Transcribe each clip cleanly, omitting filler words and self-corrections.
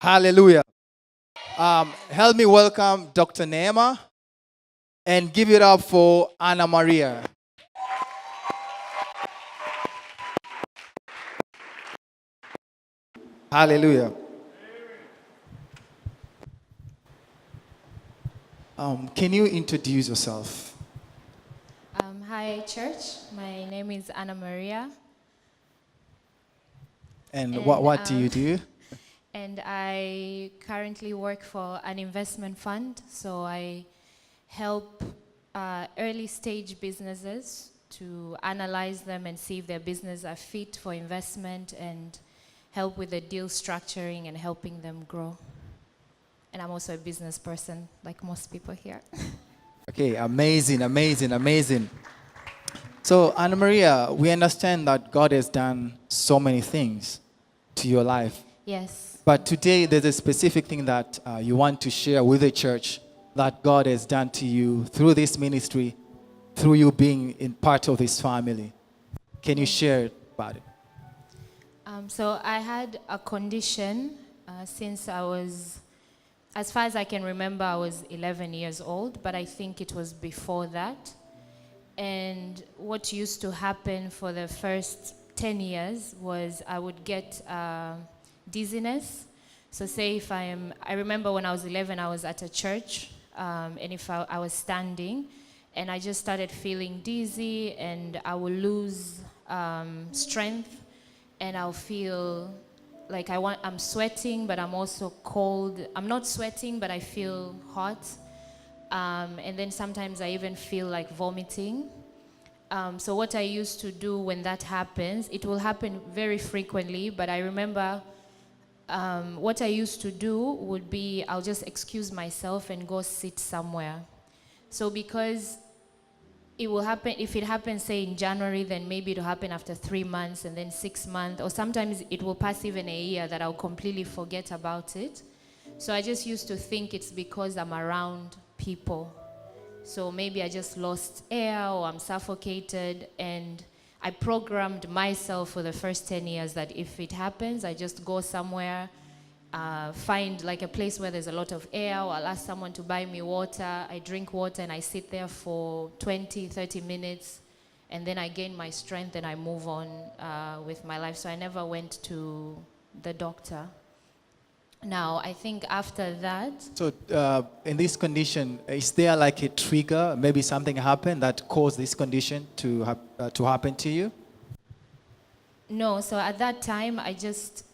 Hallelujah. Help me welcome Dr. Neema and give it up for Anna Maria. Hallelujah. Can you introduce yourself? Hi, church. My name is Anna Maria. And what do you do? And I currently work for an investment fund. So I help early stage businesses to analyze them and see if their business are fit for investment and help with the deal structuring and helping them grow. And I'm also a business person, like most people here. Okay, amazing, amazing, amazing. So, Anna Maria, we understand that God has done so many things to your life. Yes. But today, there's a specific thing that you want to share with the church that God has done to you through this ministry, through you being in part of this family. Can you share about it? So I had a condition since I was, as far as I can remember, I was 11 years old, but I think it was before that. And what used to happen for the first 10 years was I would get dizziness. So say if I remember when I was 11, I was at a church, and if I was standing, and I just started feeling dizzy, and I will lose strength, and I'll feel like I'm sweating, but I'm also cold. I'm not sweating, but I feel hot. And then sometimes I even feel like vomiting. So what I used to do when that happens, it will happen very frequently, but I remember what I used to do would be I'll just excuse myself and go sit somewhere. So because it will happen, if it happens, say, in January, then maybe it'll happen after 3 months and then 6 months, or sometimes it will pass even a year that I'll completely forget about it. So I just used to think it's because I'm around people. So maybe I just lost air or I'm suffocated, and I programmed myself for the first 10 years that if it happens, I just go somewhere, find like a place where there's a lot of air, or I'll ask someone to buy me water. I drink water and I sit there for 20, 30 minutes, and then I gain my strength and I move on with my life. So I never went to the doctor. Now, I think after that... So, in this condition, is there like a trigger, maybe something happened that caused this condition to happen to you? No, so at that time, I just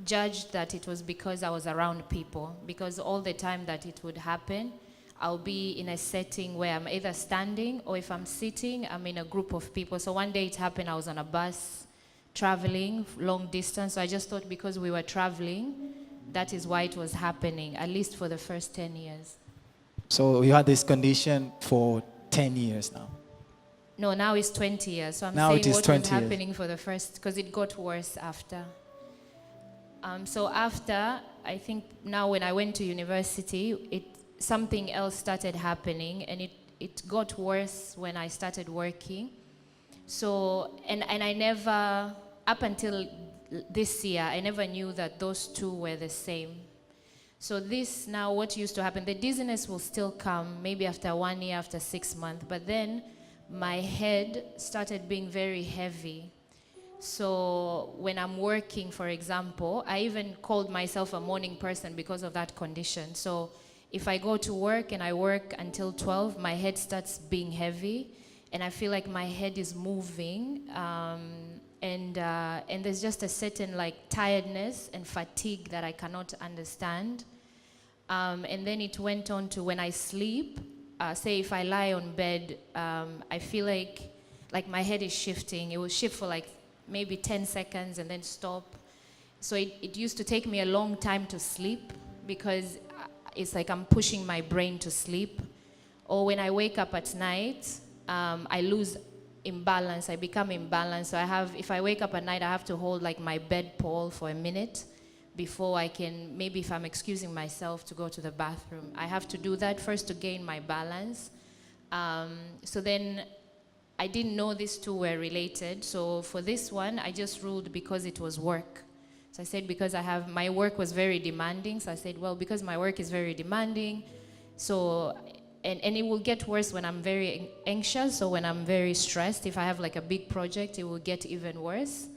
judged that it was because I was around people. Because all the time that it would happen, I'll be in a setting where I'm either standing, or if I'm sitting, I'm in a group of people. So one day it happened, I was on a bus, traveling long distance. So I just thought because we were traveling, that is why it was happening, at least for the first 10 years. So you had this condition for 10 years now? No, now it's 20 years. So I'm now saying it is what 20 was happening for the first, because it got worse after. So after, I think now when I went to university, something else started happening, and it got worse when I started working. So, and I never, up until this year, I never knew that those two were the same. So this now, what used to happen, the dizziness will still come maybe after 1 year, after 6 months, but then my head started being very heavy. So when I'm working, for example, I even called myself a morning person because of that condition. So if I go to work and I work until 12, my head starts being heavy, and I feel like my head is moving. And there's just a certain like tiredness and fatigue that I cannot understand. And then it went on to when I sleep, say if I lie on bed, I feel like my head is shifting. It will shift for like maybe 10 seconds and then stop. So it used to take me a long time to sleep because it's like I'm pushing my brain to sleep. Or when I wake up at night, I lose imbalance. I become imbalanced. So if I wake up at night, I have to hold like my bed pole for a minute before I can, maybe if I'm excusing myself to go to the bathroom, I have to do that first to gain my balance. So then I didn't know these two were related. So for this one, I just ruled because it was work. So I said, because my work was very demanding. So I said, well, because my work is very demanding, so, and it will get worse when I'm very anxious or when I'm very stressed. If I have like a big project, it will get even worse.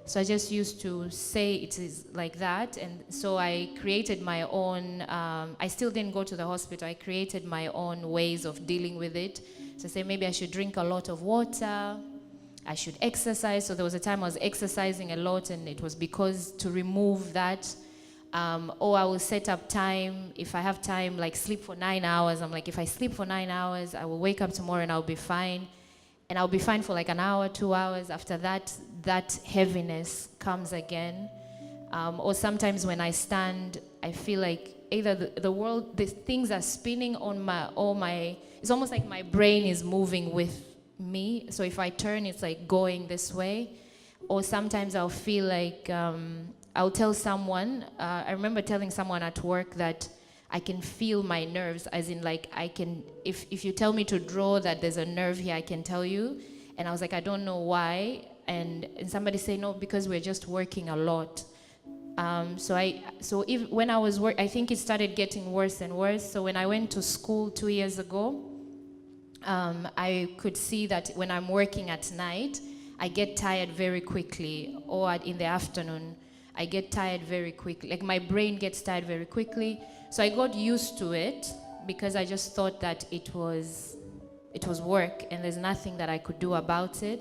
So I just used to say it is like that. And so I created my own, I still didn't go to the hospital. I created my own ways of dealing with it. So I said, maybe I should drink a lot of water. I should exercise. So there was a time I was exercising a lot, and it was because to remove that. Or I will set up time. If I have time, like sleep for 9 hours. I'm like, if I sleep for 9 hours, I will wake up tomorrow and I'll be fine. And I'll be fine for like an hour, 2 hours. After that, that heaviness comes again. Or sometimes when I stand, I feel like either the world, the things are spinning on it's almost like my brain is moving with me. So if I turn, it's like going this way. Or sometimes I'll feel like, I'll tell someone, I remember telling someone at work that I can feel my nerves, as in like I can, if you tell me to draw that there's a nerve here, I can tell you. And I was like, I don't know why. And somebody say, no, because we're just working a lot. When I was I think it started getting worse and worse. So when I went to school 2 years ago, I could see that when I'm working at night, I get tired very quickly, or in the afternoon, I get tired very quickly. Like my brain gets tired very quickly. So I got used to it because I just thought that it was work and there's nothing that I could do about it.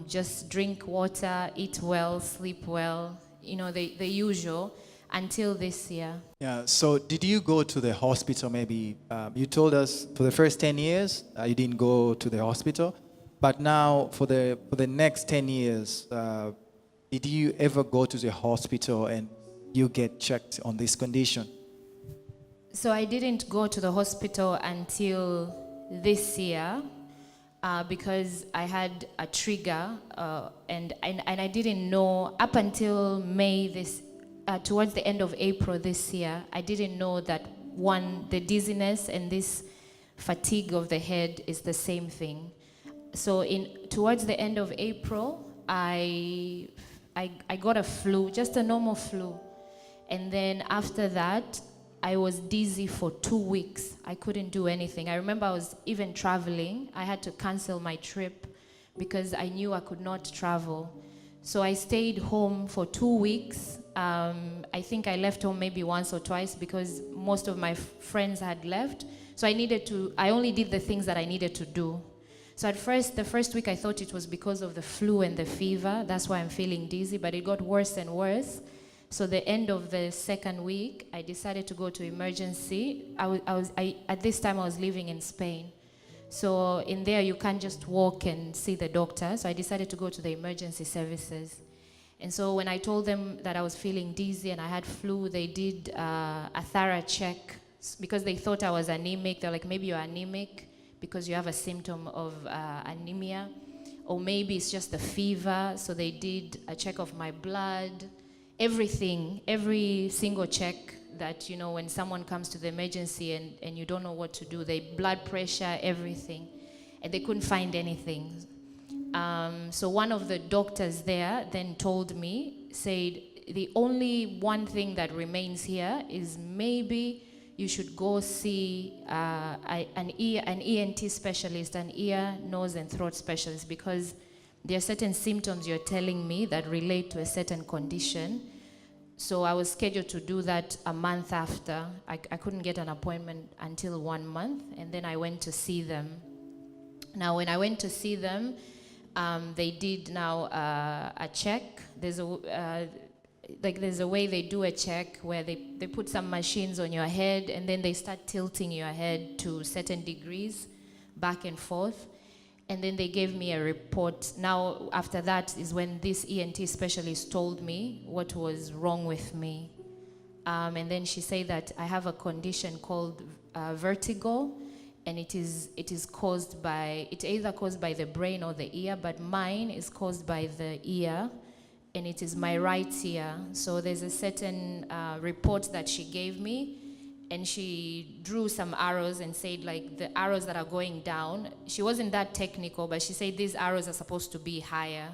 Just drink water, eat well, sleep well, the usual, until this year. Yeah, so did you go to the hospital maybe? You told us for the first 10 years, you didn't go to the hospital. But now for the next 10 years, did you ever go to the hospital and you get checked on this condition? So I didn't go to the hospital until this year because I had a trigger and I didn't know up until May towards the end of April this year, I didn't know that the dizziness and this fatigue of the head is the same thing. So towards the end of April, I got a flu, just a normal flu. And then after that, I was dizzy for 2 weeks. I couldn't do anything. I remember I was even traveling. I had to cancel my trip because I knew I could not travel. So I stayed home for 2 weeks. I think I left home maybe once or twice because most of my friends had left. So I only did the things that I needed to do. So the first week I thought it was because of the flu and the fever. That's why I'm feeling dizzy, but it got worse and worse. So the end of the second week, I decided to go to emergency. At this time I was living in Spain. So in there you can't just walk and see the doctor. So I decided to go to the emergency services. And so when I told them that I was feeling dizzy and I had flu, they did a thorough check because they thought I was anemic. They're like, maybe you're anemic because you have a symptom of anemia, or maybe it's just the fever. So they did a check of my blood, everything, every single check that, when someone comes to the emergency and you don't know what to do, blood pressure, everything, and they couldn't find anything. So one of the doctors there then said, the only one thing that remains here is maybe you should go see an ENT specialist, an ear, nose, and throat specialist, because there are certain symptoms you're telling me that relate to a certain condition. So I was scheduled to do that a month after. I couldn't get an appointment until 1 month, and then I went to see them. Now, when I went to see them, they did now a check. There's a way they do a check where they put some machines on your head and then they start tilting your head to certain degrees back and forth. And then they gave me a report. Now, after that is when this ENT specialist told me what was wrong with me. And then she said that I have a condition called vertigo, and it is either caused by the brain or the ear, but mine is caused by the ear, and it is my right ear. So there's a certain report that she gave me, and she drew some arrows and said, like, the arrows that are going down, she wasn't that technical, but she said these arrows are supposed to be higher.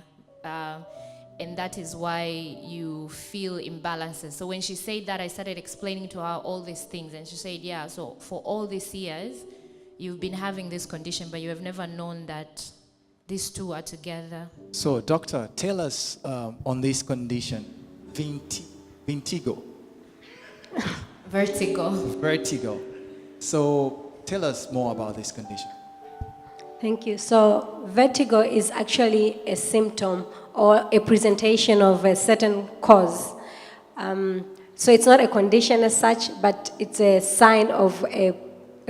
and that is why you feel imbalances. So when she said that, I started explaining to her all these things, and she said, yeah, so for all these years, you've been having this condition, but you have never known that these two are together. So, doctor, tell us on this condition, Vertigo. Vertigo. Vertigo. So, tell us more about this condition. Thank you. So, vertigo is actually a symptom or a presentation of a certain cause. So, it's not a condition as such, but it's a sign of a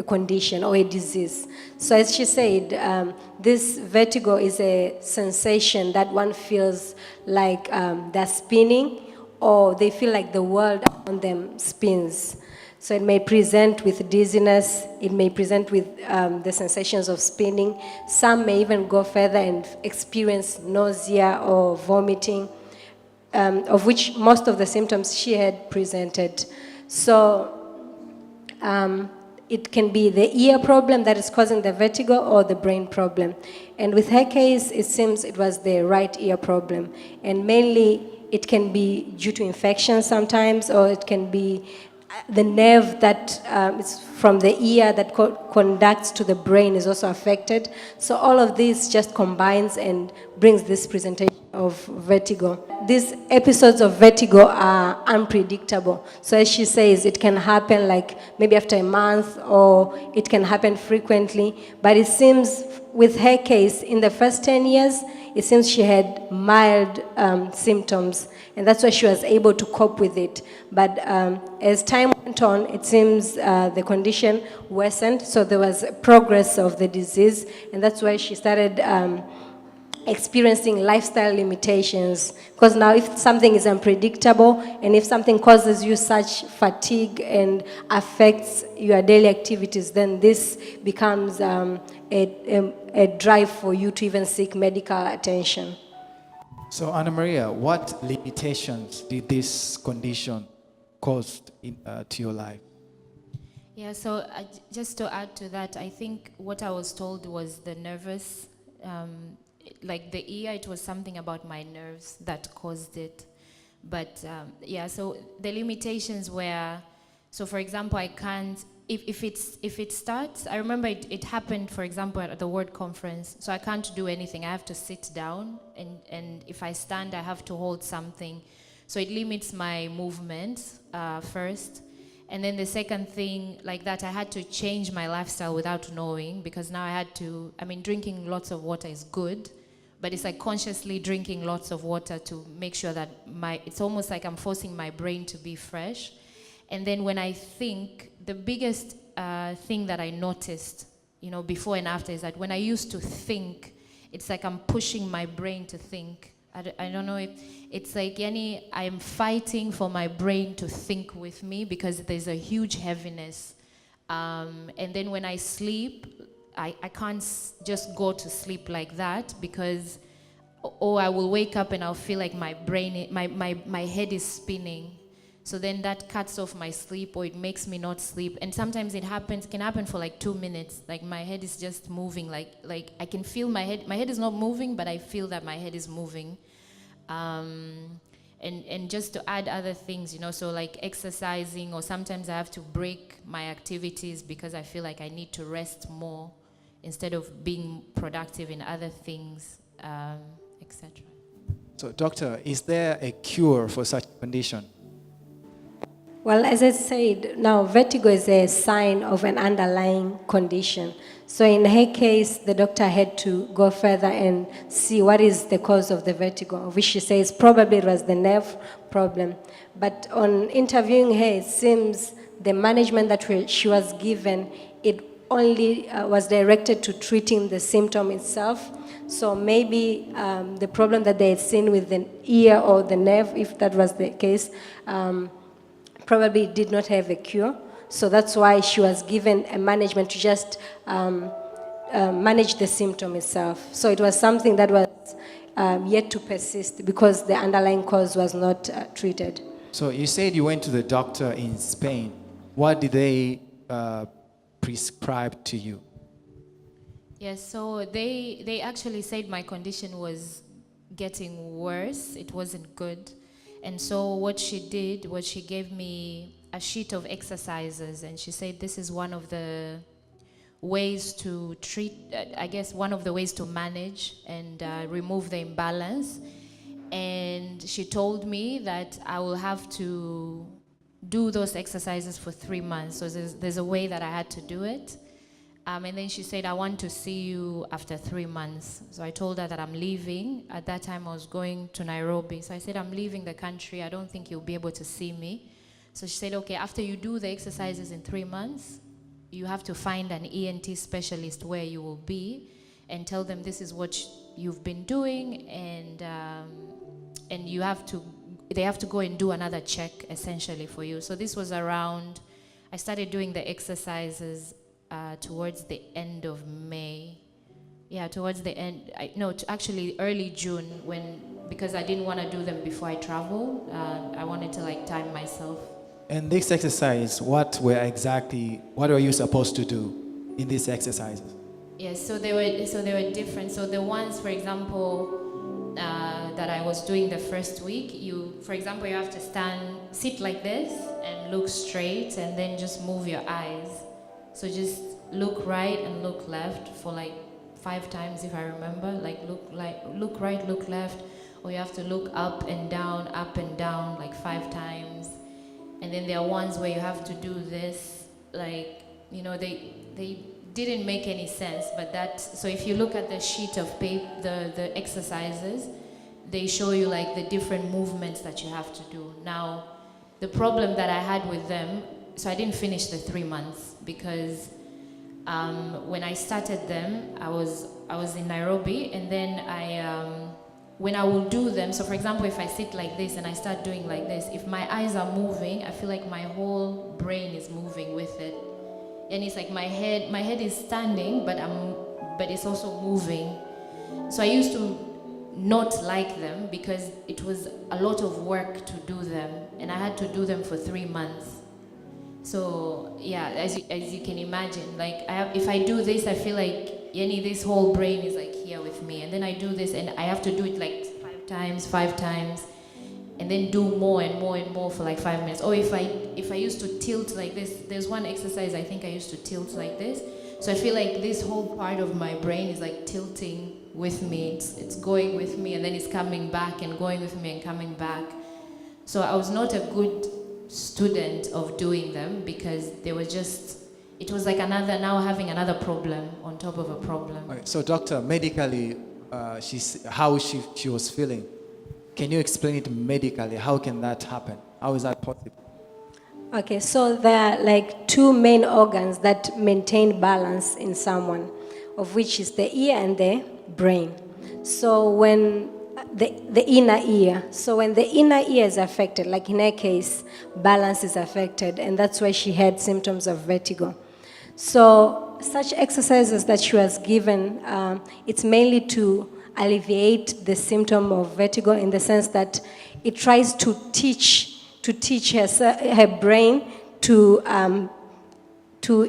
condition or a disease. So, as she said, this vertigo is a sensation that one feels like they're spinning, or they feel like the world around them spins. So it may present with dizziness, it may present with the sensations of spinning. Some may even go further and experience nausea or vomiting, of which most of the symptoms she had presented. So it can be the ear problem that is causing the vertigo or the brain problem. And with her case, it seems it was the right ear problem. And mainly it can be due to infection sometimes, or it can be the nerve that is from the ear that conducts to the brain is also affected. So all of this just combines and brings this presentation of vertigo. These episodes of vertigo are unpredictable. So as she says, it can happen like maybe after a month, or it can happen frequently. But it seems with her case, in the first 10 years, it seems she had mild symptoms, and that's why she was able to cope with it. But as time went on, it seems the condition worsened, so there was progress of the disease, and that's why she started experiencing lifestyle limitations. Because now if something is unpredictable, and if something causes you such fatigue and affects your daily activities, then this becomes a drive for you to even seek medical attention. So, Anna Maria, what limitations did this condition cause to your life? Yeah, so just to add to that, I think what I was told was the nervous, like the ear, it was something about my nerves that caused it. But yeah, so the limitations were, so for example, I can't, if it starts, I remember it happened, for example, at the word conference, so I can't do anything. I have to sit down, and if I stand, I have to hold something. So it limits my movement first. And then the second thing, like that, I had to change my lifestyle without knowing, because now I had to, I mean, drinking lots of water is good, but it's like consciously drinking lots of water to make sure that it's almost like I'm forcing my brain to be fresh. And then when I think, the biggest thing that I noticed, before and after, is that when I used to think, it's like I'm pushing my brain to think. I don't know if it's like I'm fighting for my brain to think with me, because there's a huge heaviness. And then when I sleep, I can't just go to sleep like that, because I will wake up and I'll feel like my brain, my head is spinning. So then that cuts off my sleep, or it makes me not sleep. And sometimes it can happen for like 2 minutes. Like my head is just moving, like I can feel my head is not moving, but I feel that my head is moving. And just to add other things, so like exercising, or sometimes I have to break my activities because I feel like I need to rest more instead of being productive in other things, etc. So, doctor, is there a cure for such condition? Well, as I said, now vertigo is a sign of an underlying condition. So in her case, the doctor had to go further and see what is the cause of the vertigo, of which she says probably it was the nerve problem. But on interviewing her, it seems the management that she was given, it only was directed to treating the symptom itself. So maybe the problem that they had seen with the ear or the nerve, if that was the case, probably did not have a cure. So that's why she was given a management to just manage the symptom itself. So it was something that was yet to persist, because the underlying cause was not treated. So you said you went to the doctor in Spain. What did they prescribe to you? Yes, so they actually said my condition was getting worse. It wasn't good. And so what she did was she gave me a sheet of exercises, and she said this is one of the ways to treat, I guess one of the ways to manage and remove the imbalance. And she told me that I will have to do those exercises for 3 months. So there's a way that I had to do it. And then she said, I want to see you after 3 months. So I told her that I'm leaving. At that time, I was going to Nairobi. So I said, I'm leaving the country. I don't think you'll be able to see me. So she said, okay, after you do the exercises in 3 months, you have to find an ENT specialist where you will be and tell them this is what you've been doing, and you have to, they have to go and do another check essentially for you. So this was around, I started doing the exercises towards the end of May. Yeah, towards the end, actually early June, because I didn't want to do them before I traveled. I wanted to like time myself. And this exercise, what were you supposed to do in these exercises? Yes, so they were different. So the ones, for example, that I was doing the first week, for example, you have to sit like this and look straight, and then just move your eyes. So just look right and look left for like 5 times, if I remember. Look right, look left, or you have to look up and down like 5 times. And then there are ones where you have to do this, like, they didn't make any sense, but so if you look at the sheet of paper, the exercises, they show you like the different movements that you have to do. Now, the problem that I had with them, so I didn't finish the 3 months because when I started them, I was in Nairobi, and then when I will do them, so for example, if I sit like this and I start doing like this, if my eyes are moving, I feel like my whole brain is moving with it. And it's like my head is standing, but it's also moving. So I used to not like them because it was a lot of work to do them, and I had to do them for 3 months. So yeah, as you can imagine, like if I do this, I feel like this whole brain is like here with me, and then I do this, and I have to do it like 5 times, and then do more and more and more for like 5 minutes. Or if I used to tilt like this, there's one exercise I think I used to tilt like this. So I feel like this whole part of my brain is like tilting with me. It's going with me, and then it's coming back and going with me and coming back. So I was not a good student of doing them because it was like having another problem on top of a problem. Right. So doctor, medically, how she was feeling. Can you explain it medically? How can that happen? How is that possible? Okay, so there are like 2 main organs that maintain balance in someone, of which is the ear and the brain. So when the inner ear, so when the inner ear is affected, like in her case, balance is affected, and that's why she had symptoms of vertigo. So such exercises that she was given, it's mainly to alleviate the symptom of vertigo, in the sense that it tries to teach her brain to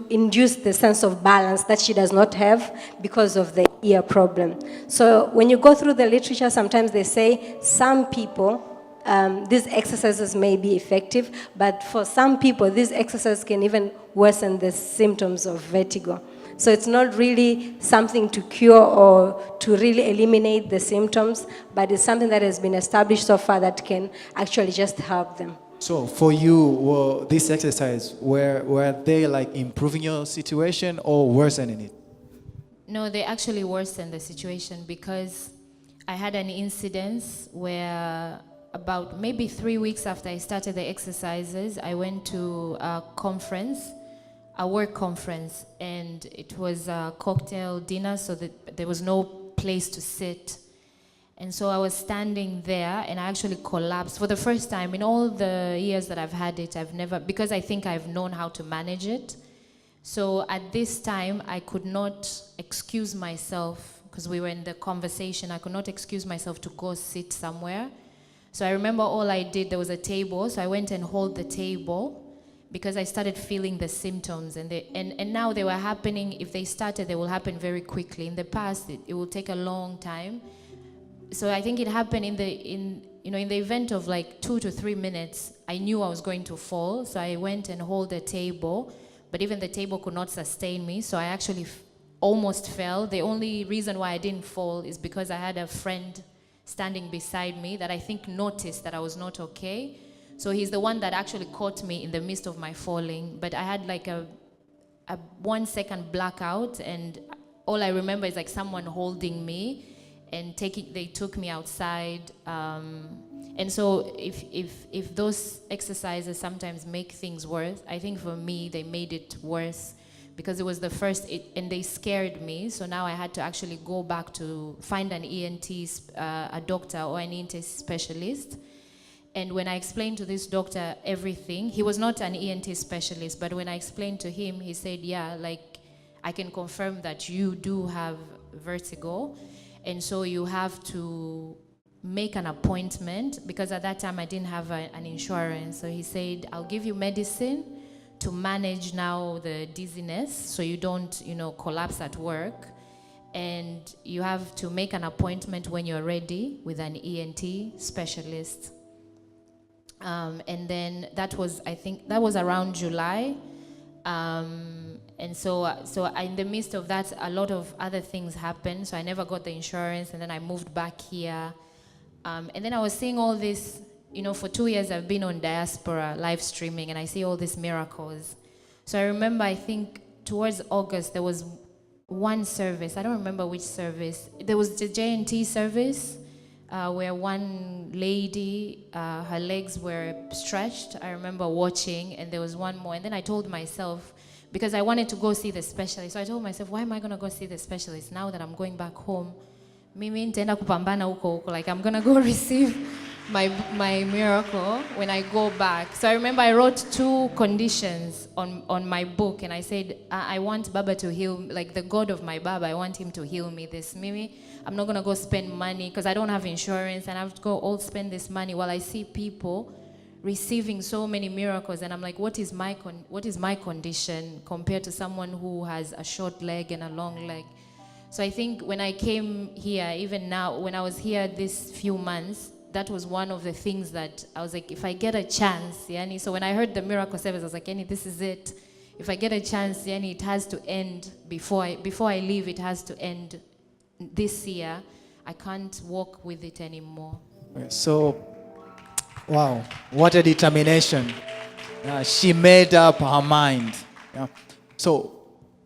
induce the sense of balance that she does not have because of the ear problem. So when you go through the literature, sometimes they say some people, these exercises may be effective, but for some people, these exercises can even worsen the symptoms of vertigo. So it's not really something to cure or to really eliminate the symptoms, but it's something that has been established so far that can actually just help them. So for you, this exercise, were they like improving your situation or worsening it? No, they actually worsened the situation, because I had an incident where about maybe 3 weeks after I started the exercises, I went to a work conference, and it was a cocktail dinner, so that there was no place to sit. And so I was standing there, and I actually collapsed. For the first time in all the years that I've had it, because I think I've known how to manage it. So at this time, I could not excuse myself, because we were in the conversation, I could not excuse myself to go sit somewhere. So I remember all I did, there was a table, so I went and held the table, because I started feeling the symptoms, and now they were happening. If they started, they will happen very quickly. In the past, it will take a long time. so I think it happened in the event of like 2 to 3 minutes. I knew I was going to fall, so I went and hold the table, but even the table could not sustain me, so I actually almost fell. The only reason why I didn't fall is because I had a friend standing beside me that I think noticed that I was not okay. So he's the one that actually caught me in the midst of my falling, but I had like a 1 second blackout, and all I remember is like someone holding me and they took me outside. And so if those exercises sometimes make things worse, I think for me they made it worse because it was the first, and they scared me. So now I had to actually go back to find an ENT, a doctor or an ENT specialist. And when I explained to this doctor everything, he was not an ENT specialist, but when I explained to him, he said, yeah, like, I can confirm that you do have vertigo, and so you have to make an appointment, because at that time I didn't have an insurance. So he said, I'll give you medicine to manage now the dizziness so you don't, collapse at work. And you have to make an appointment when you're ready with an ENT specialist. And then I think that was around July. And so in the midst of that, a lot of other things happened. So I never got the insurance, and then I moved back here. And then I was seeing all this, for 2 years I've been on diaspora live streaming, and I see all these miracles. So I remember, I think towards August, there was one service. I don't remember which service. There was the JNT service where one lady, her legs were stretched. I remember watching, and there was one more. And then I told myself, because I wanted to go see the specialist, so I told myself, why am I going to go see the specialist now that I'm going back home? Mimi nitaenda kupambana huko, like I'm going to go receive my miracle when I go back. So I remember I wrote 2 conditions on my book, and I said, I want Baba to heal, like the God of my Baba, I want him to heal me this. Mimi, I'm not going to go spend money because I don't have insurance, and I have to go all spend this money while I see people receiving so many miracles, and I'm like, what is my condition compared to someone who has a short leg and a long leg? So I think when I came here, even now, when I was here this few months, that was one of the things that I was like, if I get a chance, Yani. So when I heard the miracle service, I was like, Yani, this is it. If I get a chance, Yani, it has to end before I leave. It has to end this year. I can't walk with it anymore. So, wow, what a determination. She made up her mind. Yeah. So,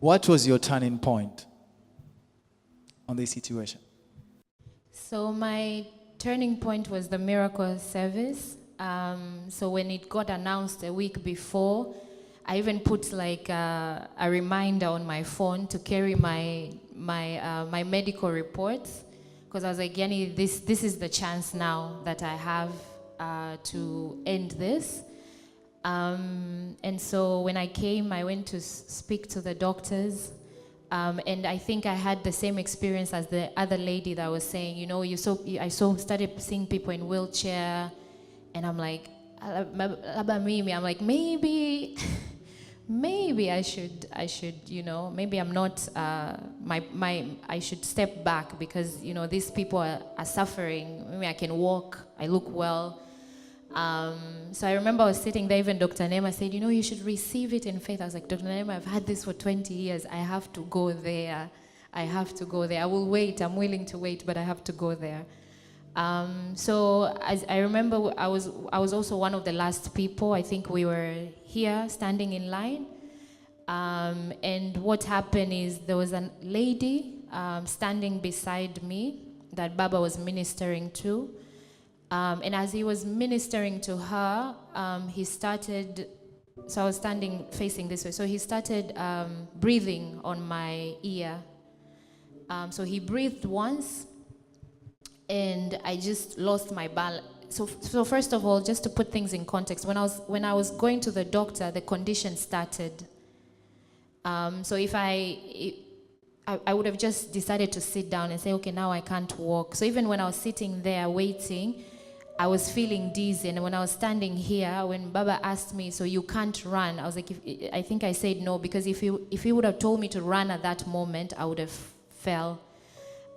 what was your turning point on this situation? So my turning point was the miracle service. So when it got announced a week before, I even put like a reminder on my phone to carry my medical reports, because I was like, Yani, this is the chance now that I have to end this. And so when I came, I went to speak to the doctors. And I think I had the same experience as the other lady that was saying, I started seeing people in wheelchair, and I'm like, maybe I should, maybe I'm not, I should step back because, these people are suffering. Maybe I can walk, I look well. So I remember I was sitting there, even Dr. Nema said, you should receive it in faith. I was like, Dr. Nema, I've had this for 20 years. I have to go there. I will wait. I'm willing to wait, but I have to go there. So as I remember, I was also one of the last people. I think we were here standing in line. And what happened is there was a lady standing beside me that Baba was ministering to. And as he was ministering to her, he started, so I was standing facing this way, so he started breathing on my ear. So he breathed once, and I just lost my balance. So first of all, just to put things in context, when I was going to the doctor, the condition started. So if I would have just decided to sit down and say, okay, now I can't walk. So even when I was sitting there waiting, I was feeling dizzy. And when I was standing here, when Baba asked me, so you can't run, I was like, I think I said no, because if he would have told me to run at that moment, I would have fell.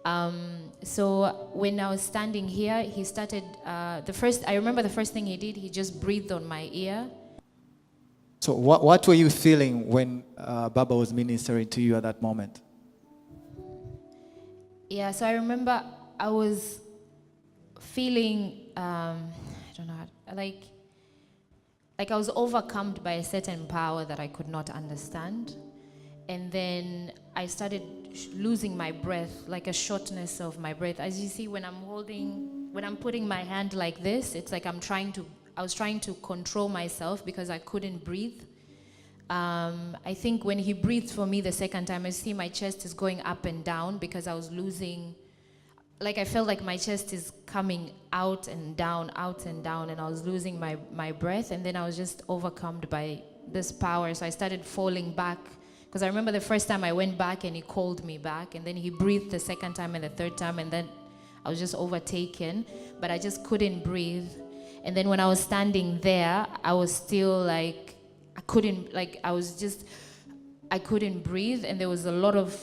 So when I was standing here, he started, I remember the first thing he did, he just breathed on my ear. So what were you feeling when Baba was ministering to you at that moment? Yeah, so I remember I was feeling, I don't know, like I was overcome by a certain power that I could not understand. And then I started losing my breath, like a shortness of my breath. As you see, when I'm putting my hand like this, it's like I was trying to control myself because I couldn't breathe. I think when he breathed for me the second time, I see my chest is going up and down because I was losing, like I felt like my chest is coming out and down, and I was losing my breath, and then I was just overcome by this power. So I started falling back, because I remember the first time I went back and he called me back, and then he breathed the second time and the third time, and then I was just overtaken, but I just couldn't breathe. And then when I was standing there, I was still like, I couldn't breathe, and there was a lot of,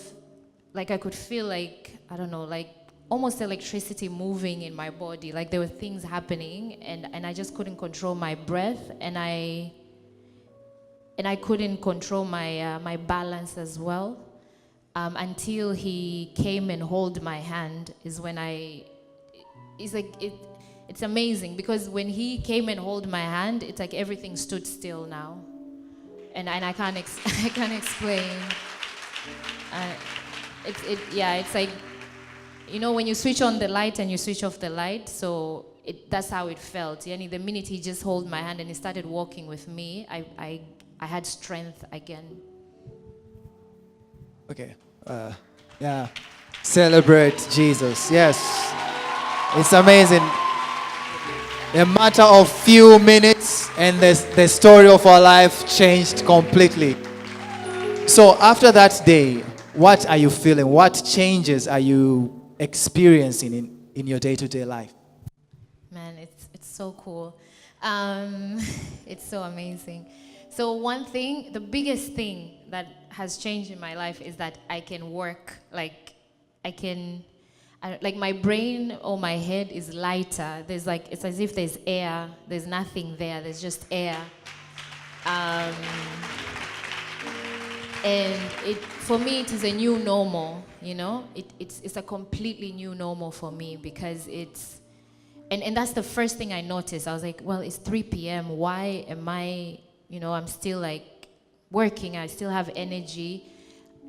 like I could feel like, I don't know, like almost electricity moving in my body, like there were things happening, and I just couldn't control my breath, and I couldn't control my balance as well, until he came and held my hand. Is when it's amazing, because when he came and held my hand, it's like everything stood still now, and I can't I can't explain. It's like, you know, when you switch on the light and you switch off the light, so that's how it felt. Yani, the minute he just held my hand and he started walking with me, I had strength again. Okay. Yeah. Celebrate Jesus. Yes. It's amazing. A matter of few minutes, and the story of our life changed completely. So after that day, what are you feeling? What changes are you experiencing in your day-to-day life? Man, it's so cool. It's so amazing. So one thing, the biggest thing that has changed in my life is that I can work. Like my brain or my head is lighter. There's like, it's as if there's air. There's nothing there. There's just air. And for me, it is a new normal, you know? It's a completely new normal for me, because and that's the first thing I noticed. I was like, well, it's 3 p.m. Why am I, I'm still like working. I still have energy.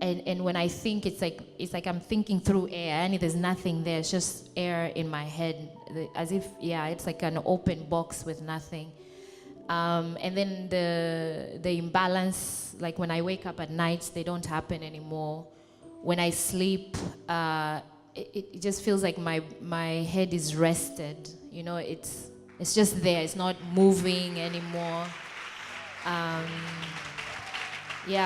And when I think, it's like I'm thinking through air, and there's nothing there. It's just air in my head, as if, it's like an open box with nothing. And then the imbalance, like when I wake up at night, they don't happen anymore. When I sleep, it just feels like my head is rested. It's just there. It's not moving anymore.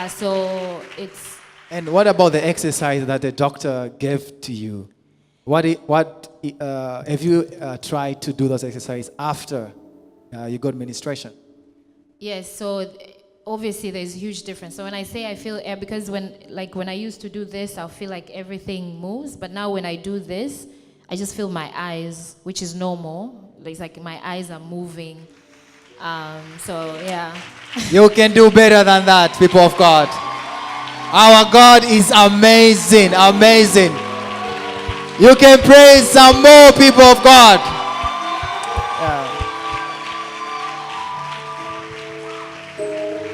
So it's. And what about the exercise that the doctor gave to you? What have you tried to do those exercises after you got ministration? Yes, so obviously there's a huge difference. So when I say I feel air, because when I used to do this, I'll feel like everything moves. But now when I do this, I just feel my eyes, which is normal. It's like my eyes are moving. You can do better than that, people of God. Our God is amazing, amazing. You can praise some more, people of God.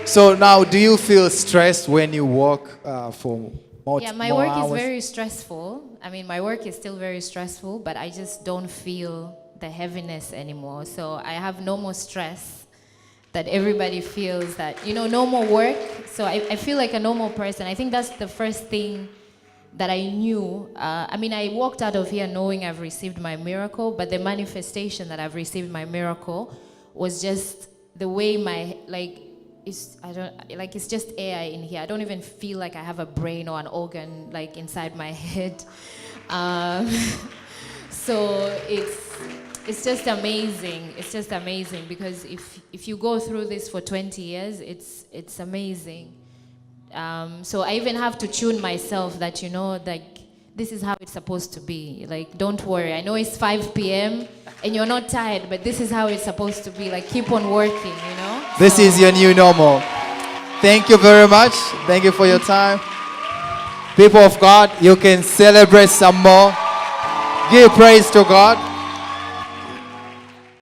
So now, do you feel stressed when you walk for more hours? My work is very stressful. I mean, my work is still very stressful, but I just don't feel the heaviness anymore. So I have no more stress that everybody feels, that, no more work. So I feel like a normal person. I think that's the first thing that I knew. I walked out of here knowing I've received my miracle, but the manifestation that I've received my miracle was just the way it's just air in here. I don't even feel like I have a brain or an organ like inside my head. So it's just amazing. It's just amazing, because if you go through this for 20 years, it's amazing. So I even have to tune myself that, this is how it's supposed to be. Like, don't worry. I know it's 5 p.m. and you're not tired, but this is how it's supposed to be. Like, keep on working, you know? This is your new normal. Thank you very much. Thank you for your time. People of God, you can celebrate some more. Give praise to God.